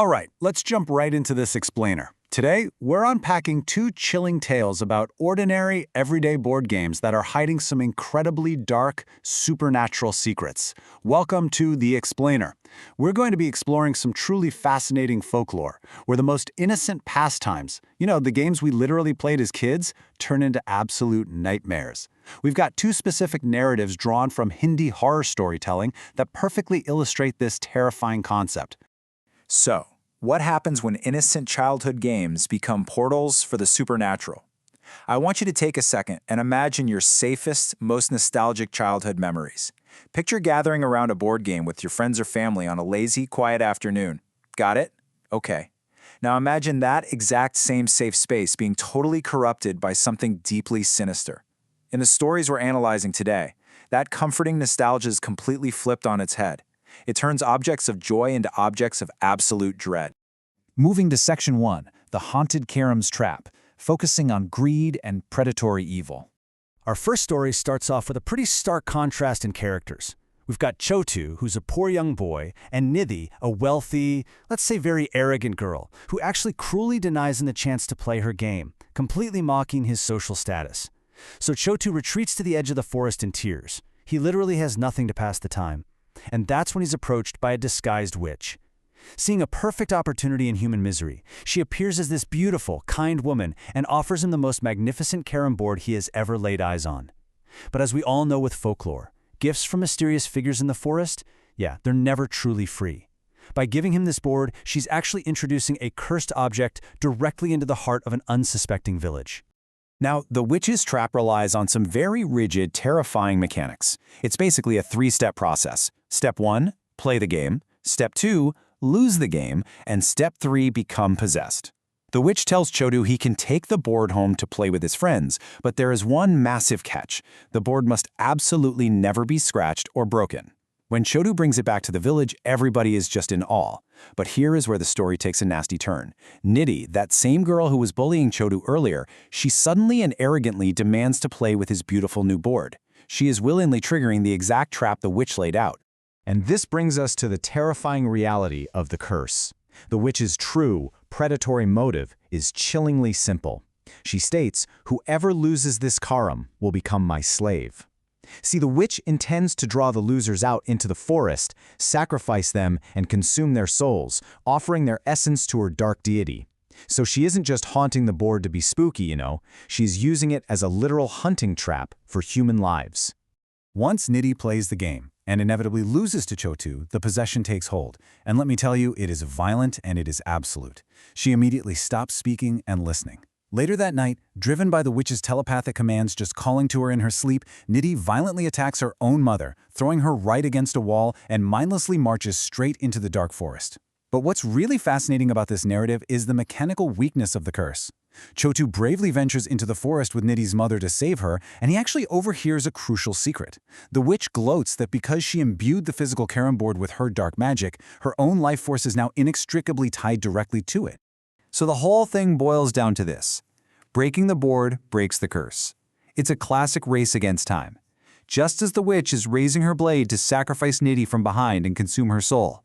All right, let's jump right into this explainer. Today, we're unpacking two chilling tales about ordinary, everyday board games that are hiding some incredibly dark, supernatural secrets. Welcome to The Explainer. We're going to be exploring some truly fascinating folklore, where the most innocent pastimes, the games we literally played as kids, turn into absolute nightmares. We've got two specific narratives drawn from Hindi horror storytelling that perfectly illustrate this terrifying concept. So, what happens when innocent childhood games become portals for the supernatural? I want you to take a second and imagine your safest, most nostalgic childhood memories. Picture gathering around a board game with your friends or family on a lazy, quiet afternoon. Got it? Okay. Now imagine that exact same safe space being totally corrupted by something deeply sinister. In the stories we're analyzing today, that comforting nostalgia is completely flipped on its head. It turns objects of joy into objects of absolute dread. Moving to Section 1, The Haunted Karam's Trap, focusing on greed and predatory evil. Our first story starts off with a pretty stark contrast in characters. We've got Chotu, who's a poor young boy, and Nidhi, a wealthy, let's say very arrogant girl, who actually cruelly denies him the chance to play her game, completely mocking his social status. So Chotu retreats to the edge of the forest in tears. He literally has nothing to pass the time. And that's when he's approached by a disguised witch. Seeing a perfect opportunity in human misery, she appears as this beautiful, kind woman and offers him the most magnificent carom board he has ever laid eyes on. But as we all know with folklore, gifts from mysterious figures in the forest, they're never truly free. By giving him this board, she's actually introducing a cursed object directly into the heart of an unsuspecting village. Now, the witch's trap relies on some very rigid, terrifying mechanics. It's basically a three-step process. Step 1, play the game. Step 2, lose the game. And Step 3, become possessed. The witch tells Chotu he can take the board home to play with his friends, but there is one massive catch. The board must absolutely never be scratched or broken. When Chotu brings it back to the village, everybody is just in awe. But here is where the story takes a nasty turn. Nidhi, that same girl who was bullying Chotu earlier, she suddenly and arrogantly demands to play with his beautiful new board. She is willingly triggering the exact trap the witch laid out. And this brings us to the terrifying reality of the curse. The witch's true, predatory motive is chillingly simple. She states, "Whoever loses this karam will become my slave." See, the witch intends to draw the losers out into the forest, sacrifice them, and consume their souls, offering their essence to her dark deity. So she isn't just haunting the board to be spooky, she's using it as a literal hunting trap for human lives. Once Nidhi plays the game and inevitably loses to Chotu, the possession takes hold. And let me tell you, it is violent and it is absolute. She immediately stops speaking and listening. Later that night, driven by the witch's telepathic commands just calling to her in her sleep, Nidhi violently attacks her own mother, throwing her right against a wall and mindlessly marches straight into the dark forest. But what's really fascinating about this narrative is the mechanical weakness of the curse. Chotu bravely ventures into the forest with Nidhi's mother to save her, and he actually overhears a crucial secret. The witch gloats that because she imbued the physical carom board with her dark magic, her own life force is now inextricably tied directly to it. So the whole thing boils down to this. Breaking the board breaks the curse. It's a classic race against time. Just as the witch is raising her blade to sacrifice Nidhi from behind and consume her soul,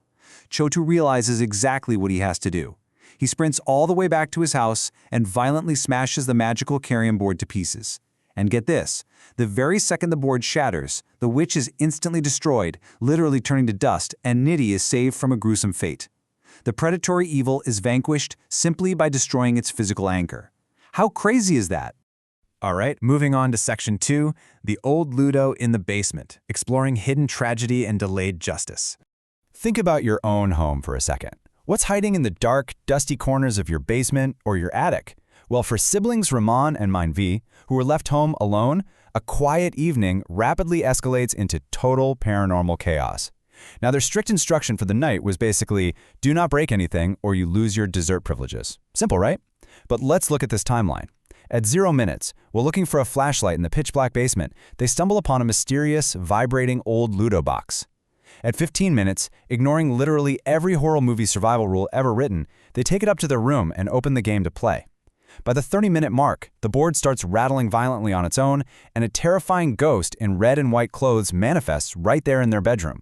Chotu realizes exactly what he has to do. He sprints all the way back to his house and violently smashes the magical carrion board to pieces. And get this, the very second the board shatters, the witch is instantly destroyed, literally turning to dust, and Nidhi is saved from a gruesome fate. The predatory evil is vanquished simply by destroying its physical anchor. How crazy is that? All right, moving on to Section 2, The Old Ludo in the Basement, exploring hidden tragedy and delayed justice. Think about your own home for a second. What's hiding in the dark, dusty corners of your basement or your attic? Well, for siblings Raman and Mainvi, who were left home alone, a quiet evening rapidly escalates into total paranormal chaos. Now, their strict instruction for the night was basically, do not break anything or you lose your dessert privileges. Simple, right? But let's look at this timeline. At 0 minutes, while looking for a flashlight in the pitch-black basement, they stumble upon a mysterious, vibrating old Ludo box. At 15 minutes, ignoring literally every horror movie survival rule ever written, they take it up to their room and open the game to play. By the 30-minute mark, the board starts rattling violently on its own, and a terrifying ghost in red and white clothes manifests right there in their bedroom.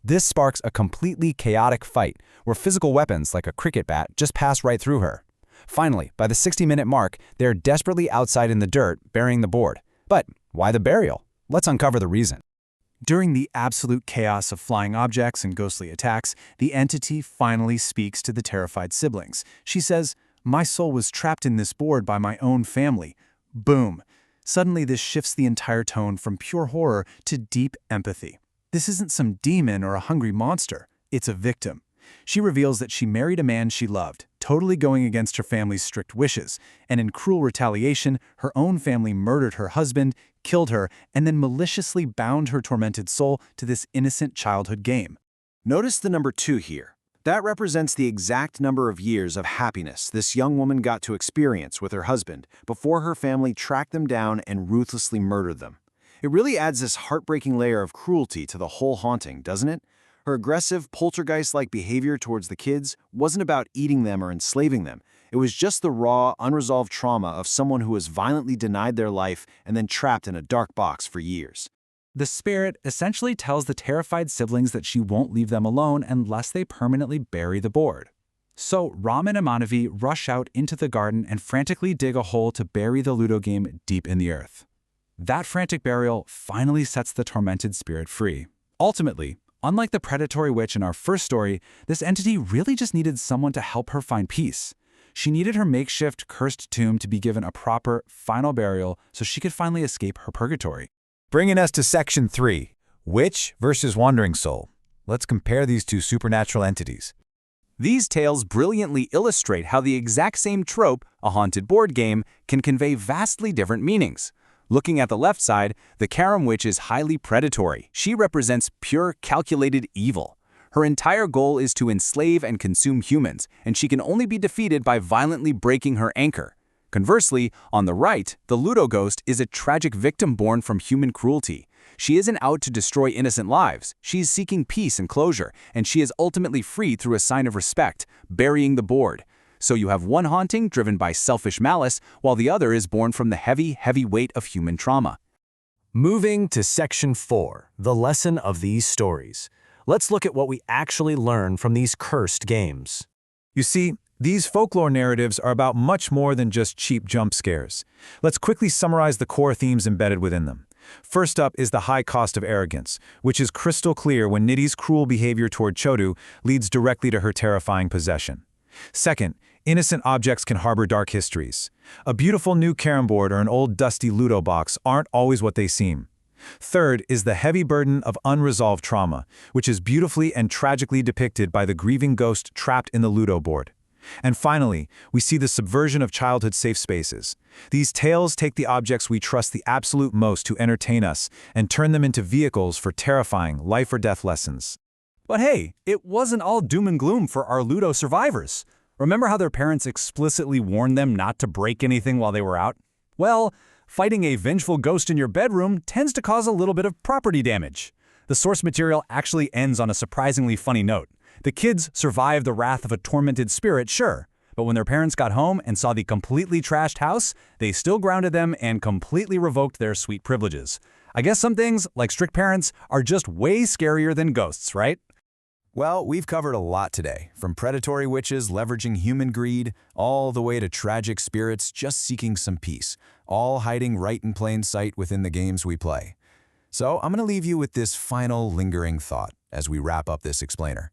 This sparks a completely chaotic fight, where physical weapons like a cricket bat just pass right through her. Finally, by the 60-minute mark, they're desperately outside in the dirt, burying the board. But why the burial? Let's uncover the reason. During the absolute chaos of flying objects and ghostly attacks, the entity finally speaks to the terrified siblings. She says, "My soul was trapped in this board by my own family." Boom. Suddenly, this shifts the entire tone from pure horror to deep empathy. This isn't some demon or a hungry monster. It's a victim. She reveals that she married a man she loved, totally going against her family's strict wishes, and in cruel retaliation, her own family murdered her husband, killed her, and then maliciously bound her tormented soul to this innocent childhood game. Notice the number 2 here. That represents the exact number of years of happiness this young woman got to experience with her husband before her family tracked them down and ruthlessly murdered them. It really adds this heartbreaking layer of cruelty to the whole haunting, doesn't it? Her aggressive, poltergeist-like behavior towards the kids wasn't about eating them or enslaving them. It was just the raw, unresolved trauma of someone who was violently denied their life and then trapped in a dark box for years. The spirit essentially tells the terrified siblings that she won't leave them alone unless they permanently bury the board. So Ram and Amanavi rush out into the garden and frantically dig a hole to bury the Ludo game deep in the earth. That frantic burial finally sets the tormented spirit free. Ultimately, unlike the predatory witch in our first story, this entity really just needed someone to help her find peace. She needed her makeshift, cursed tomb to be given a proper, final burial so she could finally escape her purgatory. Bringing us to Section 3, Witch versus Wandering Soul. Let's compare these two supernatural entities. These tales brilliantly illustrate how the exact same trope, a haunted board game, can convey vastly different meanings. Looking at the left side, the Karam Witch is highly predatory. She represents pure, calculated evil. Her entire goal is to enslave and consume humans, and she can only be defeated by violently breaking her anchor. Conversely, on the right, the Ludo Ghost is a tragic victim born from human cruelty. She isn't out to destroy innocent lives. She is seeking peace and closure, and she is ultimately freed through a sign of respect, burying the board. So you have one haunting driven by selfish malice, while the other is born from the heavy, heavy weight of human trauma. Moving to Section 4, the lesson of these stories. Let's look at what we actually learn from these cursed games. You see, these folklore narratives are about much more than just cheap jump scares. Let's quickly summarize the core themes embedded within them. First up is the high cost of arrogance, which is crystal clear when Nidhi's cruel behavior toward Chotu leads directly to her terrifying possession. Second, innocent objects can harbor dark histories. A beautiful new carom board or an old dusty Ludo box aren't always what they seem. Third is the heavy burden of unresolved trauma, which is beautifully and tragically depicted by the grieving ghost trapped in the Ludo board. And finally, we see the subversion of childhood safe spaces. These tales take the objects we trust the absolute most to entertain us and turn them into vehicles for terrifying life-or-death lessons. But hey, it wasn't all doom and gloom for our Ludo survivors. Remember how their parents explicitly warned them not to break anything while they were out? Well, fighting a vengeful ghost in your bedroom tends to cause a little bit of property damage. The source material actually ends on a surprisingly funny note. The kids survived the wrath of a tormented spirit, sure, but when their parents got home and saw the completely trashed house, they still grounded them and completely revoked their sweet privileges. I guess some things, like strict parents, are just way scarier than ghosts, right? Well, we've covered a lot today, from predatory witches leveraging human greed, all the way to tragic spirits just seeking some peace, all hiding right in plain sight within the games we play. So I'm going to leave you with this final lingering thought as we wrap up this explainer.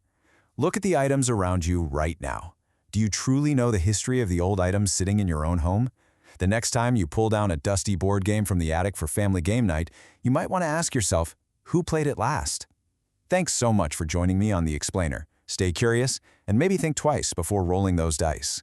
Look at the items around you right now. Do you truly know the history of the old items sitting in your own home? The next time you pull down a dusty board game from the attic for family game night, you might want to ask yourself, who played it last? Thanks so much for joining me on The Explainer. Stay curious and maybe think twice before rolling those dice.